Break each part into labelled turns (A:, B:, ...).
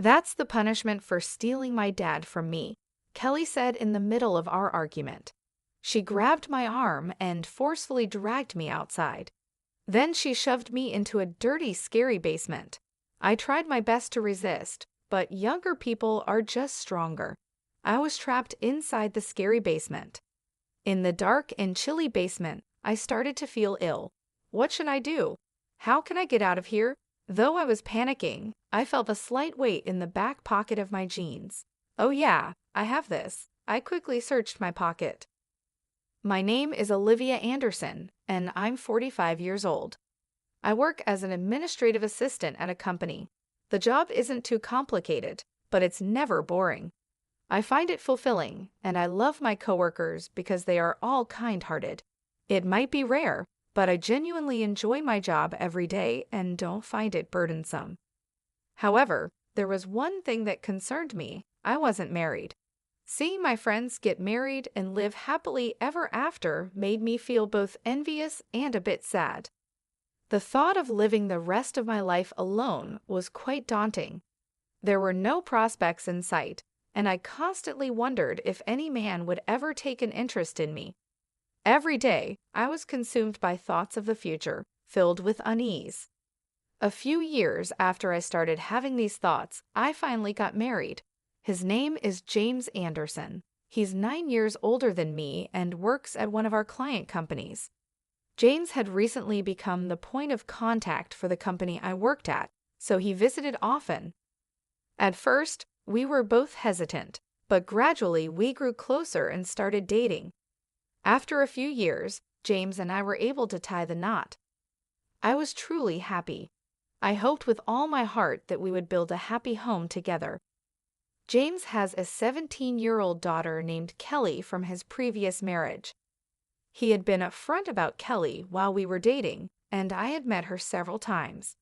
A: "That's the punishment for stealing my dad from me," Kelly said in the middle of our argument. She grabbed my arm and forcefully dragged me outside. Then she shoved me into a dirty, scary basement. I tried my best to resist, but younger people are just stronger. I was trapped inside the scary basement. In the dark and chilly basement, I started to feel ill. What should I do? How can I get out of here? Though I was panicking, I felt a slight weight in the back pocket of my jeans. Oh yeah, I have this. I quickly searched my pocket. My name is Olivia Anderson, and I'm 45 years old. I work as an administrative assistant at a company. The job isn't too complicated, but it's never boring. I find it fulfilling, and I love my coworkers because they are all kind-hearted. It might be rare, but I genuinely enjoy my job every day and don't find it burdensome. However, there was one thing that concerned me. I wasn't married. Seeing my friends get married and live happily ever after made me feel both envious and a bit sad. The thought of living the rest of my life alone was quite daunting. There were no prospects in sight, and I constantly wondered if any man would ever take an interest in me. Every day, I was consumed by thoughts of the future, filled with unease. A few years after I started having these thoughts, I finally got married. His name is James Anderson. He's 9 years older than me and works at one of our client companies. James had recently become the point of contact for the company I worked at, so he visited often. At first, we were both hesitant, but gradually we grew closer and started dating. After a few years, James and I were able to tie the knot. I was truly happy. I hoped with all my heart that we would build a happy home together. James has a 17-year-old daughter named Kelly from his previous marriage. He had been upfront about Kelly while we were dating, and I had met her several times.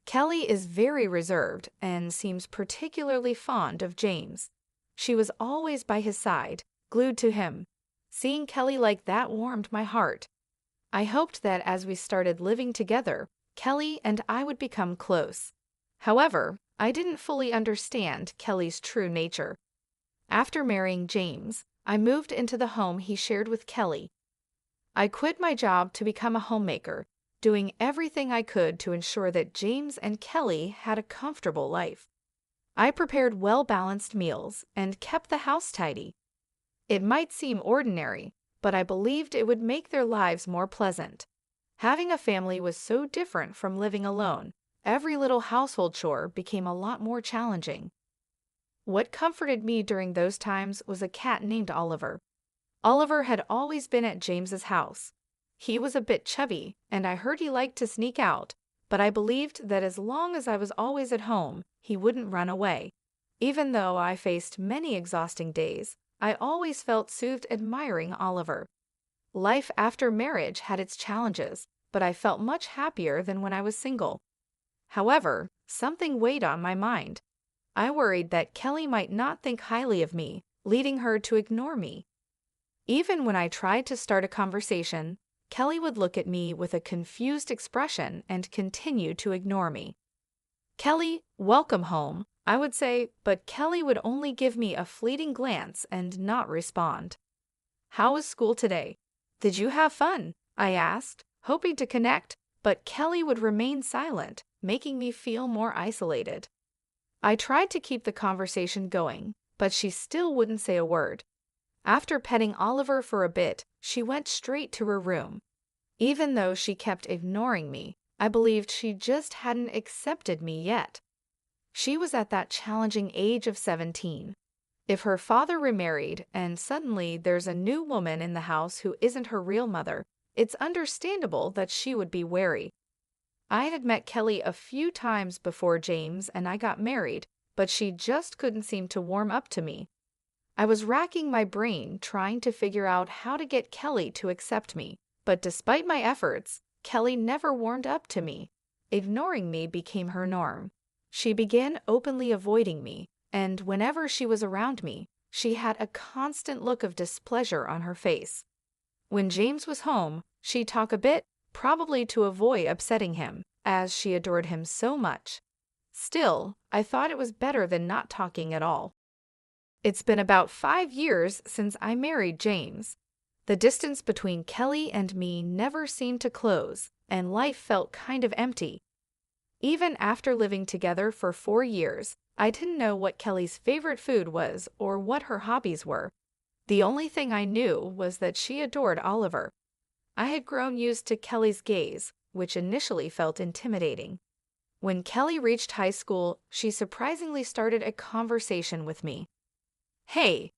A: Kelly is very reserved and seems particularly fond of James. She was always by his side, glued to him. Seeing Kelly like that warmed my heart. I hoped that as we started living together, Kelly and I would become close. However, I didn't fully understand Kelly's true nature. After marrying James, I moved into the home he shared with Kelly. I quit my job to become a homemaker, doing everything I could to ensure that James and Kelly had a comfortable life. I prepared well-balanced meals and kept the house tidy. It might seem ordinary, but I believed it would make their lives more pleasant. Having a family was so different from living alone. Every little household chore became a lot more challenging. What comforted me during those times was a cat named Oliver. Oliver had always been at James's house. He was a bit chubby, and I heard he liked to sneak out, but I believed that as long as I was always at home, he wouldn't run away. Even though I faced many exhausting days, I always felt soothed admiring Oliver. Life after marriage had its challenges, but I felt much happier than when I was single. However, something weighed on my mind. I worried that Kelly might not think highly of me, leading her to ignore me. Even when I tried to start a conversation, Kelly would look at me with a confused expression and continue to ignore me. "Kelly, welcome home," I would say, but Kelly would only give me a fleeting glance and not respond. "How was school today? Did you have fun?" I asked, hoping to connect, but Kelly would remain silent, making me feel more isolated. I tried to keep the conversation going, but she still wouldn't say a word. After petting Oliver for a bit, she went straight to her room. Even though she kept ignoring me, I believed she just hadn't accepted me yet. She was at that challenging age of 17. If her father remarried and suddenly there's a new woman in the house who isn't her real mother, it's understandable that she would be wary. I had met Kelly a few times before James and I got married, but she just couldn't seem to warm up to me. I was racking my brain trying to figure out how to get Kelly to accept me, but despite my efforts, Kelly never warmed up to me. Ignoring me became her norm. She began openly avoiding me, and whenever she was around me, she had a constant look of displeasure on her face. When James was home, she'd talk a bit, probably to avoid upsetting him, as she adored him so much. Still, I thought it was better than not talking at all. It's been about 5 years since I married James. The distance between Kelly and me never seemed to close, and life felt kind of empty. Even after living together for 4 years, I didn't know what Kelly's favorite food was or what her hobbies were. The only thing I knew was that she adored Oliver. I had grown used to Kelly's gaze, which initially felt intimidating. When Kelly reached high school, she surprisingly started a conversation with me. "Hey,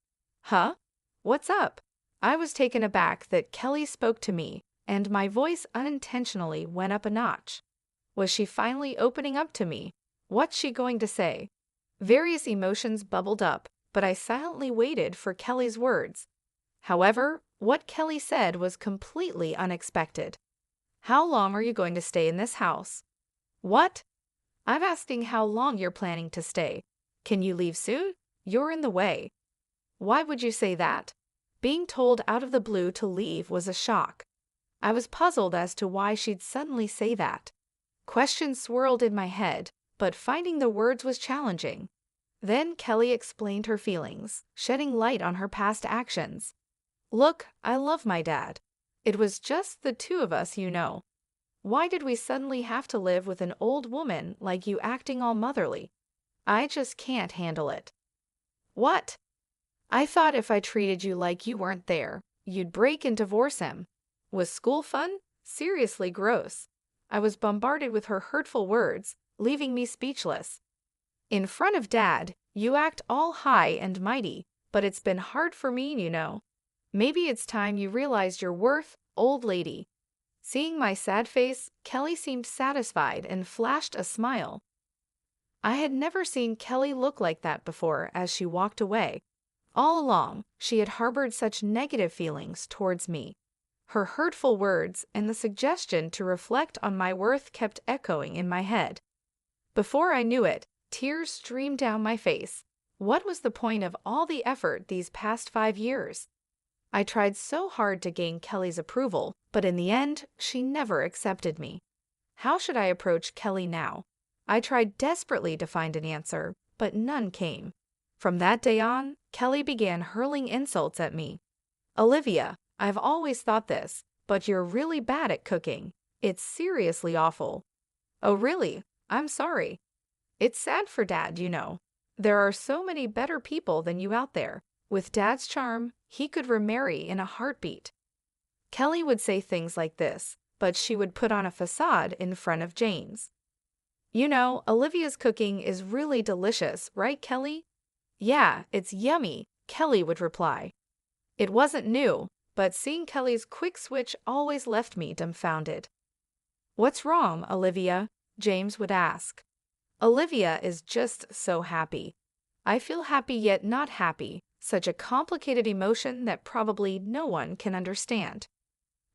A: huh? What's up?" I was taken aback that Kelly spoke to me, and my voice unintentionally went up a notch. Was she finally opening up to me? What's she going to say? Various emotions bubbled up, but I silently waited for Kelly's words. However, what Kelly said was completely unexpected. "How long are you going to stay in this house?" "What?" "I'm asking how long you're planning to stay. Can you leave soon? You're in the way." Why would you say that? Being told out of the blue to leave was a shock. I was puzzled as to why she'd suddenly say that. Questions swirled in my head, but finding the words was challenging. Then Kelly explained her feelings, shedding light on her past actions. "Look, I love my dad. It was just the two of us, you know. Why did we suddenly have to live with an old woman like you acting all motherly? I just can't handle it." "What?" "I thought if I treated you like you weren't there, you'd break and divorce him. Was school fun? Seriously gross." I was bombarded with her hurtful words, leaving me speechless. "In front of Dad, you act all high and mighty, but it's been hard for me, you know. Maybe it's time you realized your worth, old lady." Seeing my sad face, Kelly seemed satisfied and flashed a smile. I had never seen Kelly look like that before as she walked away. All along, she had harbored such negative feelings towards me. Her hurtful words and the suggestion to reflect on my worth kept echoing in my head. Before I knew it, tears streamed down my face. What was the point of all the effort these past 5 years? I tried so hard to gain Kelly's approval, but in the end, she never accepted me. How should I approach Kelly now? I tried desperately to find an answer, but none came. From that day on, Kelly began hurling insults at me. "Olivia, I've always thought this, but you're really bad at cooking. It's seriously awful." "Oh really? I'm sorry. It's sad for Dad, you know. There are so many better people than you out there. With Dad's charm, he could remarry in a heartbeat." Kelly would say things like this, but she would put on a facade in front of James. "You know, Olivia's cooking is really delicious, right, Kelly?" "Yeah, it's yummy," Kelly would reply. It wasn't new, but seeing Kelly's quick switch always left me dumbfounded. "What's wrong, Olivia?" James would ask. Olivia is just so happy. I feel happy yet not happy, such a complicated emotion that probably no one can understand.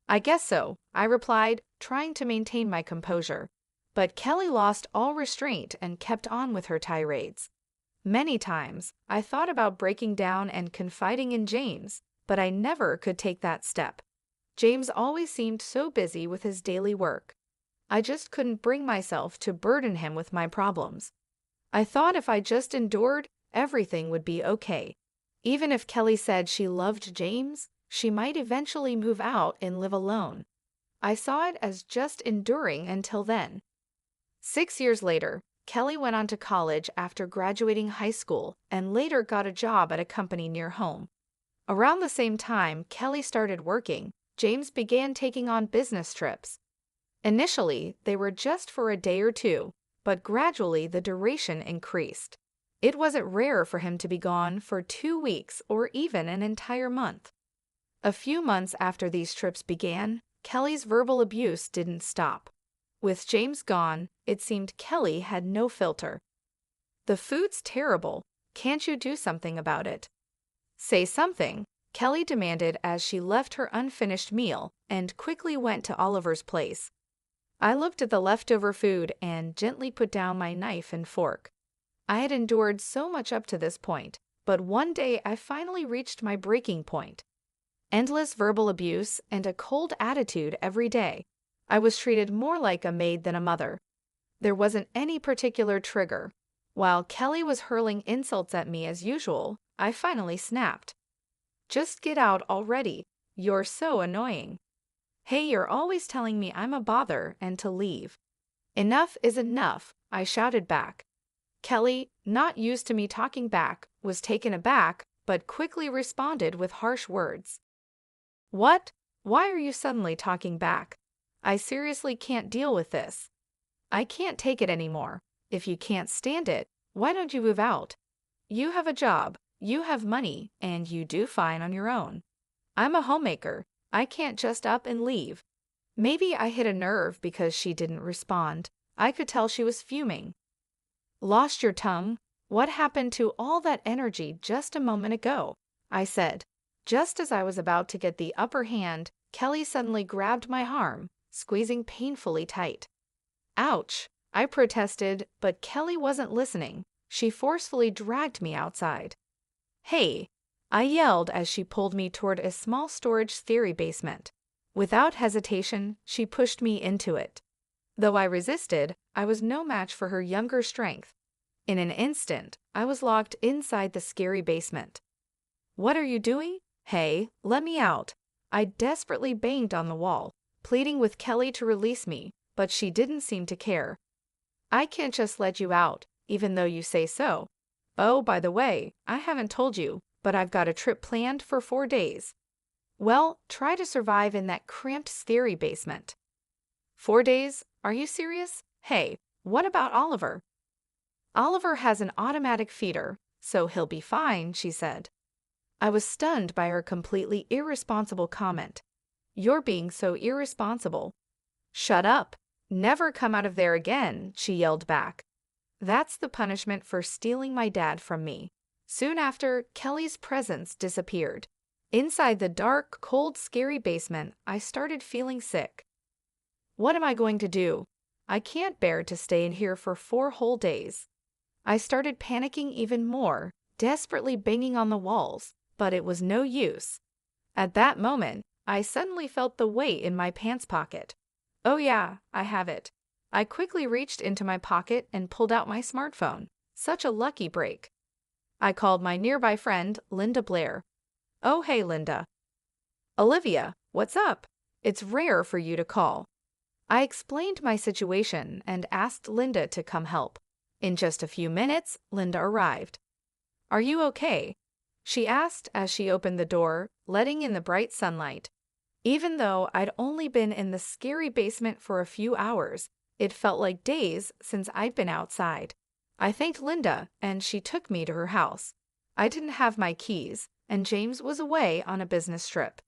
A: "I guess so," I replied, trying to maintain my composure. But Kelly lost all restraint and kept on with her tirades. Many times, I thought about breaking down and confiding in James, but I never could take that step. James always seemed so busy with his daily work. I just couldn't bring myself to burden him with my problems. I thought if I just endured, everything would be okay. Even if Kelly said she loved James, she might eventually move out and live alone. I saw it as just enduring until then. 6 years later, Kelly went on to college after graduating high school and later got a job at a company near home. Around the same time Kelly started working, James began taking on business trips. Initially, they were just for a day or two, but gradually the duration increased. It wasn't rare for him to be gone for 2 weeks or even an entire month. A few months after these trips began, Kelly's verbal abuse didn't stop. With James gone, it seemed Kelly had no filter. "The food's terrible. Can't you do something about it?" "Say something," Kelly demanded as she left her unfinished meal and quickly went to Oliver's place. I looked at the leftover food and gently put down my knife and fork. I had endured so much up to this point, but one day I finally reached my breaking point. Endless verbal abuse and a cold attitude every day. I was treated more like a maid than a mother. There wasn't any particular trigger. While Kelly was hurling insults at me as usual, I finally snapped. Just get out already. You're so annoying. Hey, you're always telling me I'm a bother and to leave. Enough is enough, I shouted back. Kelly, not used to me talking back, was taken aback, but quickly responded with harsh words. What? Why are you suddenly talking back? I seriously can't deal with this. I can't take it anymore. If you can't stand it, why don't you move out? You have a job, you have money, and you do fine on your own. I'm a homemaker. I can't just up and leave. Maybe I hit a nerve because she didn't respond. I could tell she was fuming. Lost your tongue? What happened to all that energy just a moment ago? I said. Just as I was about to get the upper hand, Kelly suddenly grabbed my arm, squeezing painfully tight. Ouch! I protested, but Kelly wasn't listening. She forcefully dragged me outside. Hey! I yelled as she pulled me toward a small storage theory basement. Without hesitation, she pushed me into it. Though I resisted, I was no match for her younger strength. In an instant, I was locked inside the scary basement. What are you doing? Hey, let me out. I desperately banged on the wall, pleading with Kelly to release me, but she didn't seem to care. I can't just let you out, even though you say so. Oh, by the way, I haven't told you, but I've got a trip planned for 4 days. Well, try to survive in that cramped theory basement. 4 days? Are you serious? Hey, what about Oliver? Oliver has an automatic feeder, so he'll be fine, she said. I was stunned by her completely irresponsible comment. You're being so irresponsible. Shut up. Never come out of there again, she yelled back. That's the punishment for stealing my dad from me. Soon after, Kelly's presence disappeared. Inside the dark, cold, scary basement, I started feeling sick. What am I going to do? I can't bear to stay in here for 4 whole days. I started panicking even more, desperately banging on the walls, but it was no use. At that moment, I suddenly felt the weight in my pants pocket. Oh yeah, I have it. I quickly reached into my pocket and pulled out my smartphone. Such a lucky break. I called my nearby friend, Linda Blair. Oh hey Linda. Olivia, what's up? It's rare for you to call. I explained my situation and asked Linda to come help. In just a few minutes, Linda arrived. Are you okay? She asked as she opened the door, letting in the bright sunlight. Even though I'd only been in the scary basement for a few hours, it felt like days since I'd been outside. I thanked Linda, and she took me to her house. I didn't have my keys, and James was away on a business trip.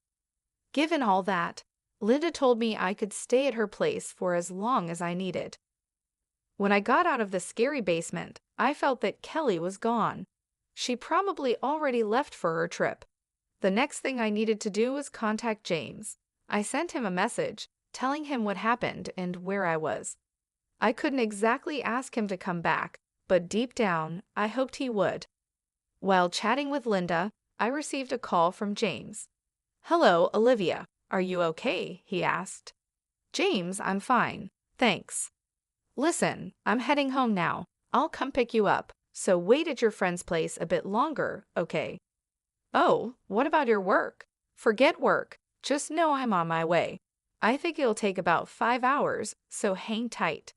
A: Given all that, Linda told me I could stay at her place for as long as I needed. When I got out of the scary basement, I felt that Kelly was gone. She probably already left for her trip. The next thing I needed to do was contact James. I sent him a message, telling him what happened and where I was. I couldn't exactly ask him to come back, but deep down, I hoped he would. While chatting with Linda, I received a call from James. Hello, Olivia. Are you okay? He asked. James, I'm fine. Thanks. Listen, I'm heading home now. I'll come pick you up, so wait at your friend's place a bit longer, okay? Oh, what about your work? Forget work. Just know I'm on my way. I think it'll take about 5 hours, so hang tight.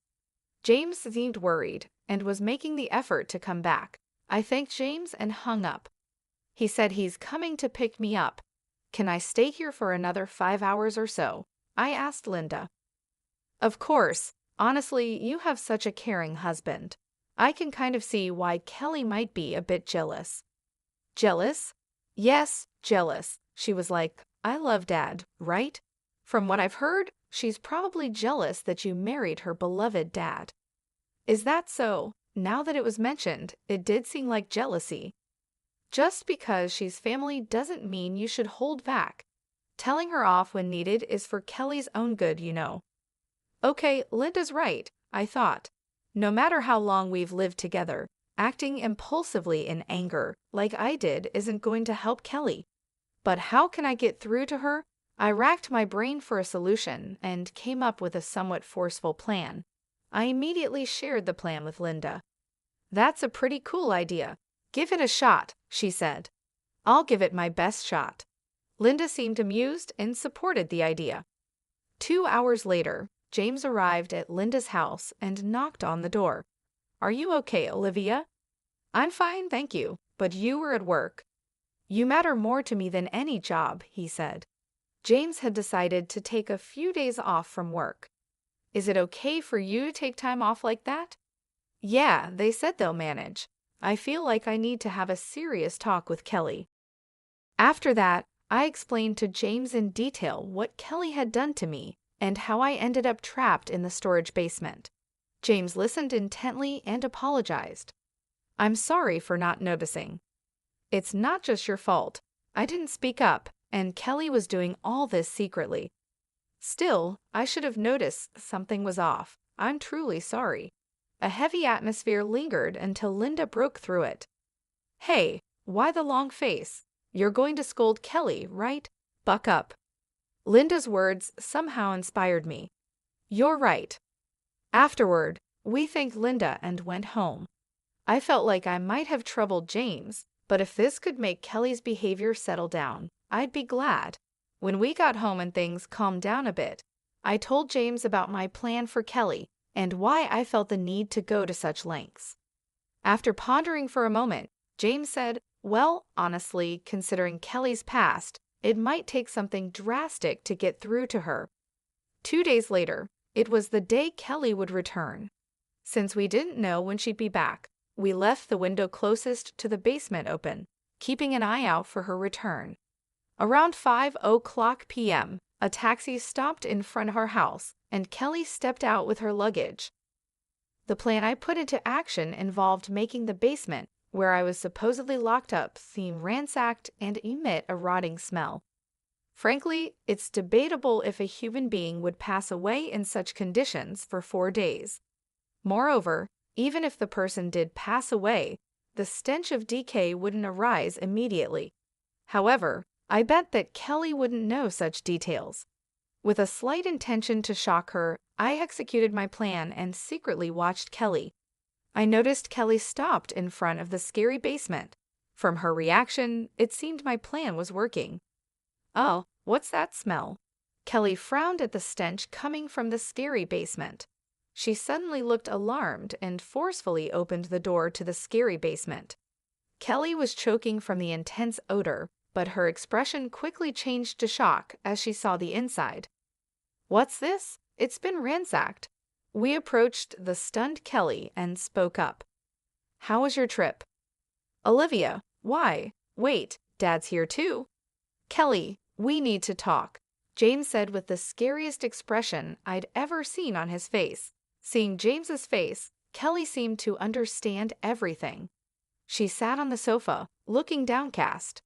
A: James seemed worried and was making the effort to come back. I thanked James and hung up. He said he's coming to pick me up. Can I stay here for another 5 hours or so? I asked Linda. Of course. Honestly, you have such a caring husband. I can kind of see why Kelly might be a bit jealous. Jealous? Yes, jealous. She was like, I love Dad, right? From what I've heard, she's probably jealous that you married her beloved dad. Is that so? Now that it was mentioned, it did seem like jealousy. Just because she's family doesn't mean you should hold back. Telling her off when needed is for Kelly's own good, you know. Okay, Linda's right, I thought. No matter how long we've lived together, acting impulsively in anger, like I did, isn't going to help Kelly. But how can I get through to her? I racked my brain for a solution and came up with a somewhat forceful plan. I immediately shared the plan with Linda. That's a pretty cool idea. Give it a shot, she said. I'll give it my best shot. Linda seemed amused and supported the idea. 2 hours later, James arrived at Linda's house and knocked on the door. Are you okay, Olivia? I'm fine, thank you, but you were at work. You matter more to me than any job, he said. James had decided to take a few days off from work. Is it okay for you to take time off like that? Yeah, they said they'll manage. I feel like I need to have a serious talk with Kelly. After that, I explained to James in detail what Kelly had done to me and how I ended up trapped in the storage basement. James listened intently and apologized. I'm sorry for not noticing. It's not just your fault. I didn't speak up, and Kelly was doing all this secretly. Still, I should have noticed something was off. I'm truly sorry. A heavy atmosphere lingered until Linda broke through it. Hey, why the long face? You're going to scold Kelly, right? Buck up. Linda's words somehow inspired me. You're right. Afterward, we thanked Linda and went home. I felt like I might have troubled James, but if this could make Kelly's behavior settle down, I'd be glad. When we got home and things calmed down a bit, I told James about my plan for Kelly and why I felt the need to go to such lengths. After pondering for a moment, James said, well, honestly, considering Kelly's past, it might take something drastic to get through to her. 2 days later, it was the day Kelly would return. Since we didn't know when she'd be back, we left the window closest to the basement open, keeping an eye out for her return. Around 5:00 p.m., a taxi stopped in front of our house, and Kelly stepped out with her luggage. The plan I put into action involved making the basement, where I was supposedly locked up, seem ransacked and emit a rotting smell. Frankly, it's debatable if a human being would pass away in such conditions for 4 days. Moreover, even if the person did pass away, the stench of decay wouldn't arise immediately. However, I bet that Kelly wouldn't know such details. With a slight intention to shock her, I executed my plan and secretly watched Kelly. I noticed Kelly stopped in front of the scary basement. From her reaction, it seemed my plan was working. Oh, what's that smell? Kelly frowned at the stench coming from the scary basement. She suddenly looked alarmed and forcefully opened the door to the scary basement. Kelly was choking from the intense odor, but her expression quickly changed to shock as she saw the inside. What's this? It's been ransacked. We approached the stunned Kelly and spoke up. How was your trip? Olivia, why? Wait, Dad's here too. Kelly, we need to talk, James said with the scariest expression I'd ever seen on his face. Seeing James's face, Kelly seemed to understand everything. She sat on the sofa, looking downcast.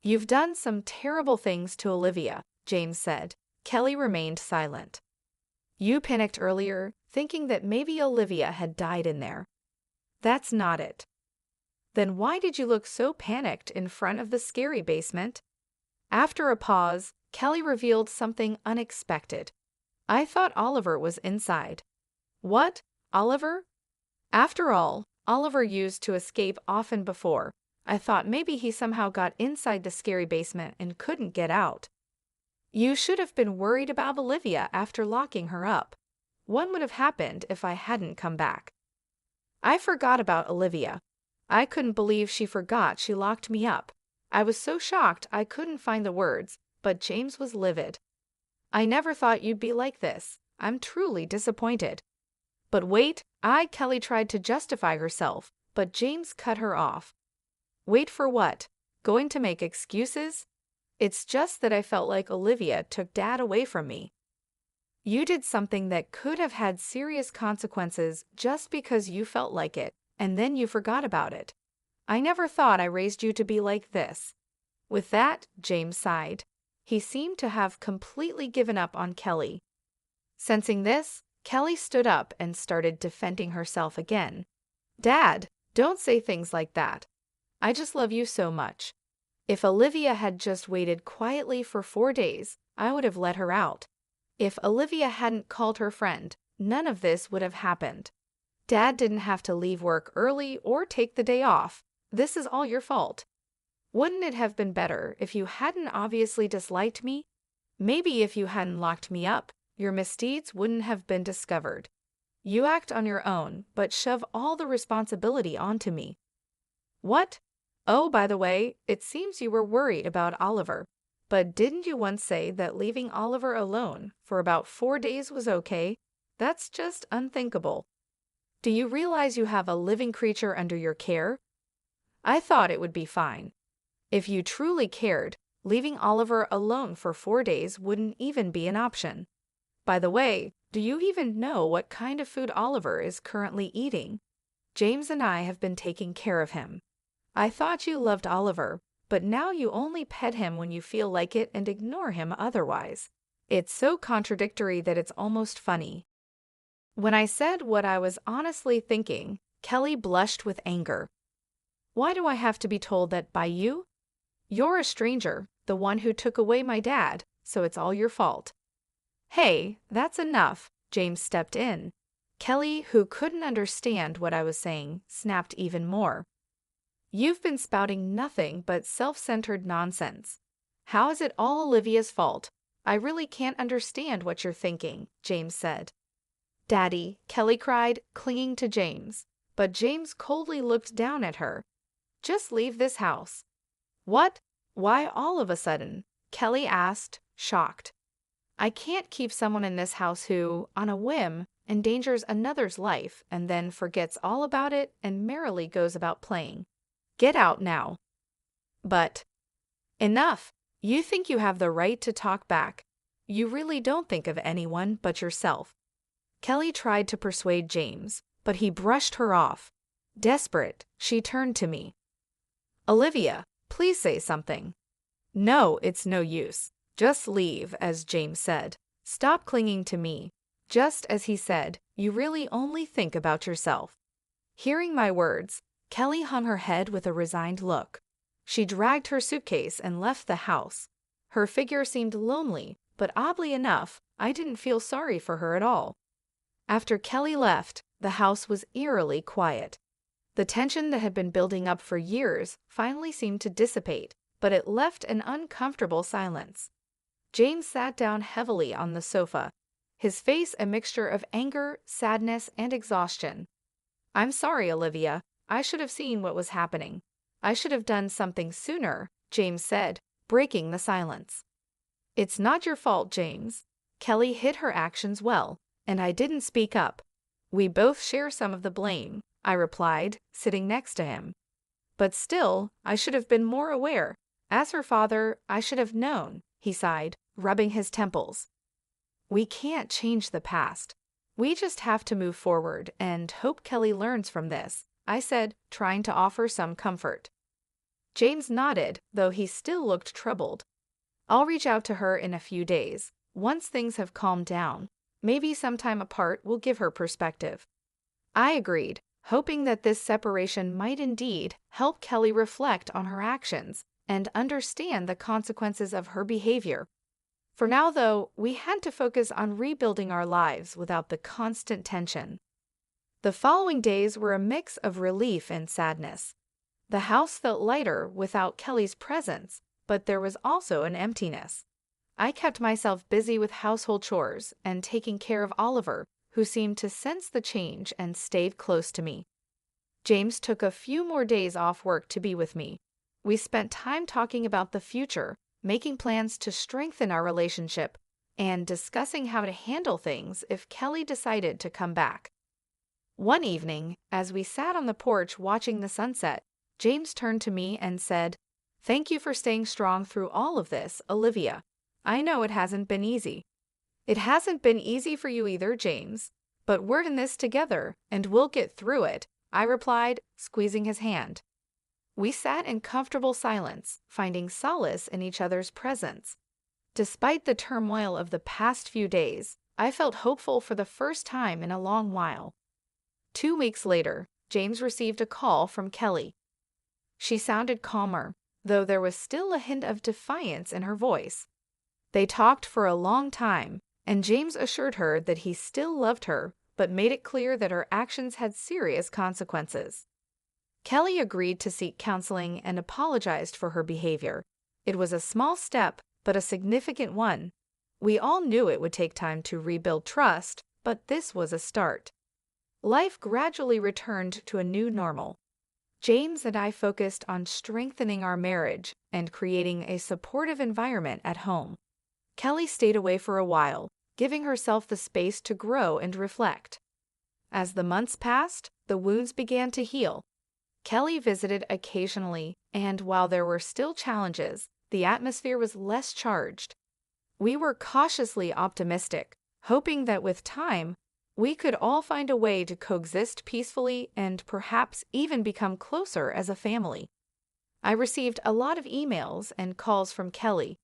A: You've done some terrible things to Olivia, James said. Kelly remained silent. You panicked earlier, thinking that maybe Olivia had died in there. That's not it. Then why did you look so panicked in front of the scary basement? After a pause, Kelly revealed something unexpected. I thought Oliver was inside. What? Oliver? After all, Oliver used to escape often before. I thought maybe he somehow got inside the scary basement and couldn't get out. You should have been worried about Olivia after locking her up. What would have happened if I hadn't come back? I forgot about Olivia. I couldn't believe she forgot she locked me up. I was so shocked I couldn't find the words, but James was livid. I never thought you'd be like this. I'm truly disappointed. But wait, Kelly tried to justify herself, but James cut her off. Wait for what? Going to make excuses? It's just that I felt like Olivia took Dad away from me. You did something that could have had serious consequences just because you felt like it, and then you forgot about it. I never thought I raised you to be like this. With that, James sighed. He seemed to have completely given up on Kelly. Sensing this, Kelly stood up and started defending herself again. Dad, don't say things like that. I just love you so much. If Olivia had just waited quietly for 4 days, I would have let her out. If Olivia hadn't called her friend, none of this would have happened. Dad didn't have to leave work early or take the day off. This is all your fault. Wouldn't it have been better if you hadn't obviously disliked me? Maybe if you hadn't locked me up, your misdeeds wouldn't have been discovered. You act on your own, but shove all the responsibility onto me. What? Oh, by the way, it seems you were worried about Oliver. But didn't you once say that leaving Oliver alone for about 4 days was okay? That's just unthinkable. Do you realize you have a living creature under your care? I thought it would be fine. If you truly cared, leaving Oliver alone for 4 days wouldn't even be an option. By the way, do you even know what kind of food Oliver is currently eating? James and I have been taking care of him. I thought you loved Oliver, but now you only pet him when you feel like it and ignore him otherwise. It's so contradictory that it's almost funny. When I said what I was honestly thinking, Kelly blushed with anger. Why do I have to be told that by you? You're a stranger, the one who took away my dad, so it's all your fault. Hey, that's enough, James stepped in. Kelly, who couldn't understand what I was saying, snapped even more. You've been spouting nothing but self-centered nonsense. How is it all Olivia's fault? I really can't understand what you're thinking, James said. Daddy, Kelly cried, clinging to James. But James coldly looked down at her. Just leave this house. What? Why all of a sudden? Kelly asked, shocked. I can't keep someone in this house who, on a whim, endangers another's life and then forgets all about it and merrily goes about playing. Get out now. But enough. You think you have the right to talk back. You really don't think of anyone but yourself. Kelly tried to persuade James, but he brushed her off. Desperate, she turned to me. Olivia, please say something. No, it's no use. Just leave, as James said. Stop clinging to me. Just as he said, you really only think about yourself. Hearing my words, Kelly hung her head with a resigned look. She dragged her suitcase and left the house. Her figure seemed lonely, but oddly enough, I didn't feel sorry for her at all. After Kelly left, the house was eerily quiet. The tension that had been building up for years finally seemed to dissipate, but it left an uncomfortable silence. James sat down heavily on the sofa, his face a mixture of anger, sadness, and exhaustion. I'm sorry, Olivia. I should have seen what was happening. I should have done something sooner, James said, breaking the silence. It's not your fault, James. Kelly hid her actions well, and I didn't speak up. We both share some of the blame, I replied, sitting next to him. But still, I should have been more aware. As her father, I should have known, he sighed, rubbing his temples. We can't change the past. We just have to move forward and hope Kelly learns from this, I said, trying to offer some comfort. James nodded, though he still looked troubled. I'll reach out to her in a few days, once things have calmed down. Maybe some time apart will give her perspective. I agreed, hoping that this separation might indeed help Kelly reflect on her actions and understand the consequences of her behavior. For now, though, we had to focus on rebuilding our lives without the constant tension. The following days were a mix of relief and sadness. The house felt lighter without Kelly's presence, but there was also an emptiness. I kept myself busy with household chores and taking care of Oliver, who seemed to sense the change and stayed close to me. James took a few more days off work to be with me. We spent time talking about the future, making plans to strengthen our relationship, and discussing how to handle things if Kelly decided to come back. One evening, as we sat on the porch watching the sunset, James turned to me and said, "Thank you for staying strong through all of this, Olivia. I know it hasn't been easy." It hasn't been easy for you either, James. But we're in this together, and we'll get through it, I replied, squeezing his hand. We sat in comfortable silence, finding solace in each other's presence. Despite the turmoil of the past few days, I felt hopeful for the first time in a long while. 2 weeks later, James received a call from Kelly. She sounded calmer, though there was still a hint of defiance in her voice. They talked for a long time, and James assured her that he still loved her, but made it clear that her actions had serious consequences. Kelly agreed to seek counseling and apologized for her behavior. It was a small step, but a significant one. We all knew it would take time to rebuild trust, but this was a start. Life gradually returned to a new normal. James and I focused on strengthening our marriage and creating a supportive environment at home. Kelly stayed away for a while, giving herself the space to grow and reflect. As the months passed, the wounds began to heal. Kelly visited occasionally, and while there were still challenges, the atmosphere was less charged. We were cautiously optimistic, hoping that with time, we could all find a way to coexist peacefully and perhaps even become closer as a family. I received a lot of emails and calls from Kelly.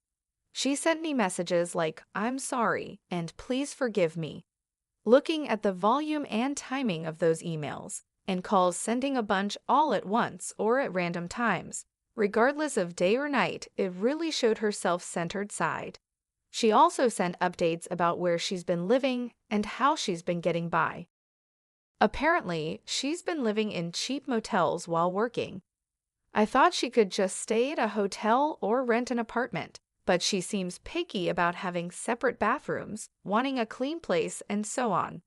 A: She sent me messages like, "I'm sorry," and "Please forgive me." Looking at the volume and timing of those emails, and calls sending a bunch all at once or at random times, regardless of day or night, it really showed her self-centered side. She also sent updates about where she's been living and how she's been getting by. Apparently, she's been living in cheap motels while working. I thought she could just stay at a hotel or rent an apartment, but she seems picky about having separate bathrooms, wanting a clean place, and so on.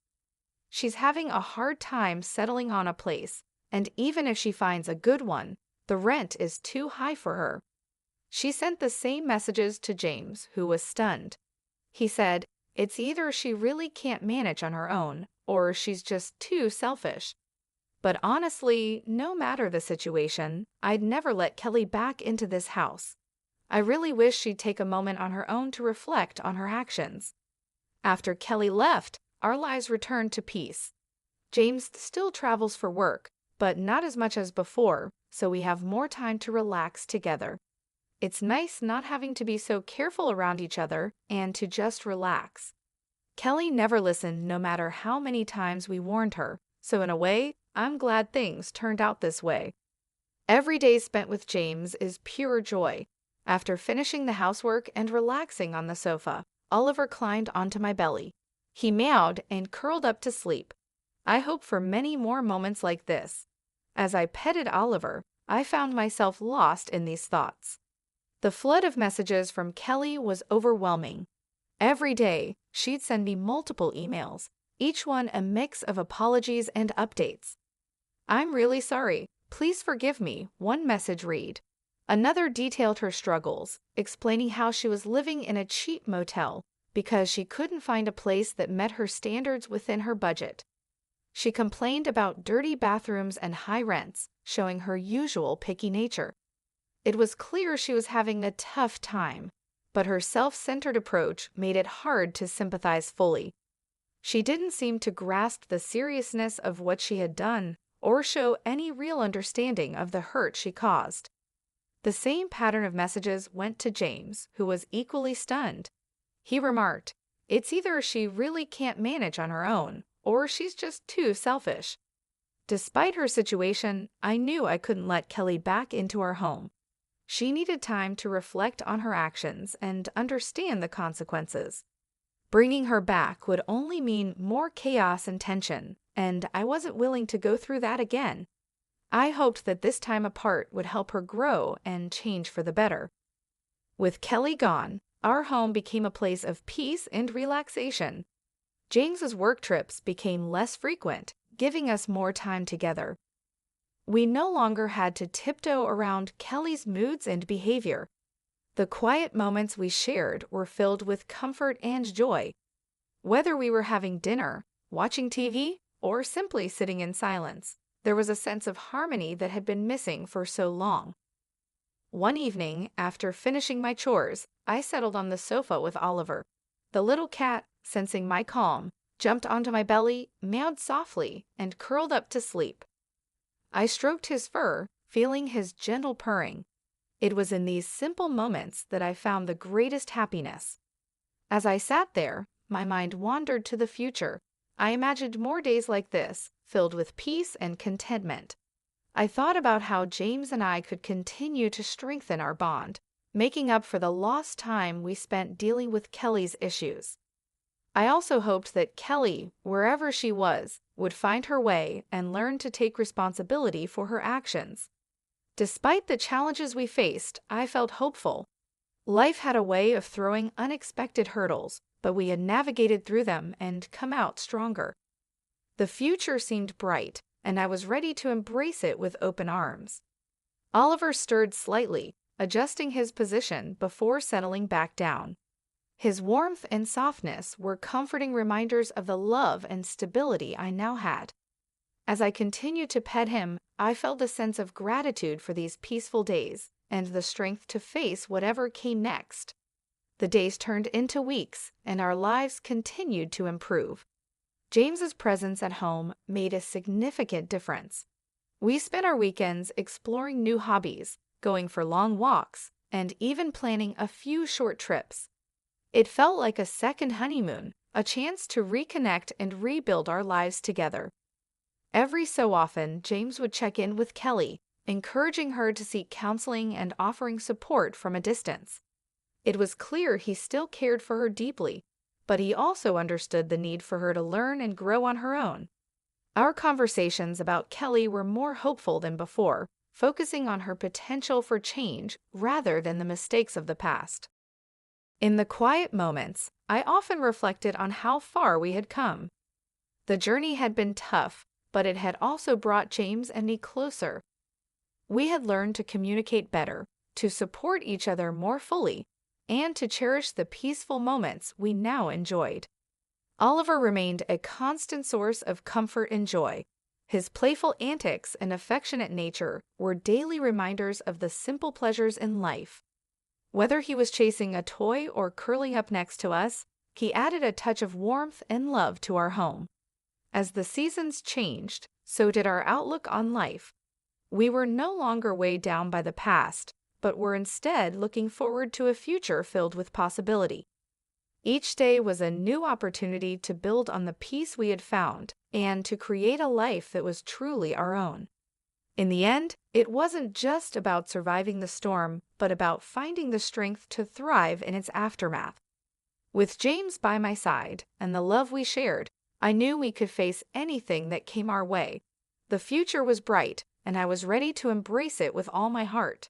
A: She's having a hard time settling on a place, and even if she finds a good one, the rent is too high for her. She sent the same messages to James, who was stunned. He said, "It's either she really can't manage on her own, or she's just too selfish." But honestly, no matter the situation, I'd never let Kelly back into this house. I really wish she'd take a moment on her own to reflect on her actions. After Kelly left, our lives returned to peace. James still travels for work, but not as much as before, so we have more time to relax together. It's nice not having to be so careful around each other and to just relax. Kelly never listened no matter how many times we warned her, so in a way, I'm glad things turned out this way. Every day spent with James is pure joy. After finishing the housework and relaxing on the sofa, Oliver climbed onto my belly. He meowed and curled up to sleep. I hope for many more moments like this. As I petted Oliver, I found myself lost in these thoughts. The flood of messages from Kelly was overwhelming. Every day, she'd send me multiple emails, each one a mix of apologies and updates. "I'm really sorry. Please forgive me," one message read. Another detailed her struggles, explaining how she was living in a cheap motel because she couldn't find a place that met her standards within her budget. She complained about dirty bathrooms and high rents, showing her usual picky nature. It was clear she was having a tough time, but her self-centered approach made it hard to sympathize fully. She didn't seem to grasp the seriousness of what she had done or show any real understanding of the hurt she caused. The same pattern of messages went to James, who was equally stunned. He remarked, "It's either she really can't manage on her own, or she's just too selfish." Despite her situation, I knew I couldn't let Kelly back into our home. She needed time to reflect on her actions and understand the consequences. Bringing her back would only mean more chaos and tension, and I wasn't willing to go through that again. I hoped that this time apart would help her grow and change for the better. With Kelly gone, our home became a place of peace and relaxation. James's work trips became less frequent, giving us more time together. We no longer had to tiptoe around Kelly's moods and behavior. The quiet moments we shared were filled with comfort and joy. Whether we were having dinner, watching TV, or simply sitting in silence, there was a sense of harmony that had been missing for so long. One evening, after finishing my chores, I settled on the sofa with Oliver. The little cat, sensing my calm, jumped onto my belly, meowed softly, and curled up to sleep. I stroked his fur, feeling his gentle purring. It was in these simple moments that I found the greatest happiness. As I sat there, my mind wandered to the future. I imagined more days like this, filled with peace and contentment. I thought about how James and I could continue to strengthen our bond, making up for the lost time we spent dealing with Kelly's issues. I also hoped that Kelly, wherever she was, would find her way and learn to take responsibility for her actions. Despite the challenges we faced, I felt hopeful. Life had a way of throwing unexpected hurdles, but we had navigated through them and come out stronger. The future seemed bright, and I was ready to embrace it with open arms. Oliver stirred slightly, adjusting his position before settling back down. His warmth and softness were comforting reminders of the love and stability I now had. As I continued to pet him, I felt a sense of gratitude for these peaceful days and the strength to face whatever came next. The days turned into weeks, and our lives continued to improve. James's presence at home made a significant difference. We spent our weekends exploring new hobbies, going for long walks, and even planning a few short trips. It felt like a second honeymoon, a chance to reconnect and rebuild our lives together. Every so often, James would check in with Kelly, encouraging her to seek counseling and offering support from a distance. It was clear he still cared for her deeply, but he also understood the need for her to learn and grow on her own. Our conversations about Kelly were more hopeful than before, focusing on her potential for change rather than the mistakes of the past. In the quiet moments, I often reflected on how far we had come. The journey had been tough, but it had also brought James and me closer. We had learned to communicate better, to support each other more fully, and to cherish the peaceful moments we now enjoyed. Oliver remained a constant source of comfort and joy. His playful antics and affectionate nature were daily reminders of the simple pleasures in life. Whether he was chasing a toy or curling up next to us, he added a touch of warmth and love to our home. As the seasons changed, so did our outlook on life. We were no longer weighed down by the past, but were instead looking forward to a future filled with possibility. Each day was a new opportunity to build on the peace we had found and to create a life that was truly our own. In the end, it wasn't just about surviving the storm, but about finding the strength to thrive in its aftermath. With James by my side and the love we shared, I knew we could face anything that came our way. The future was bright, and I was ready to embrace it with all my heart.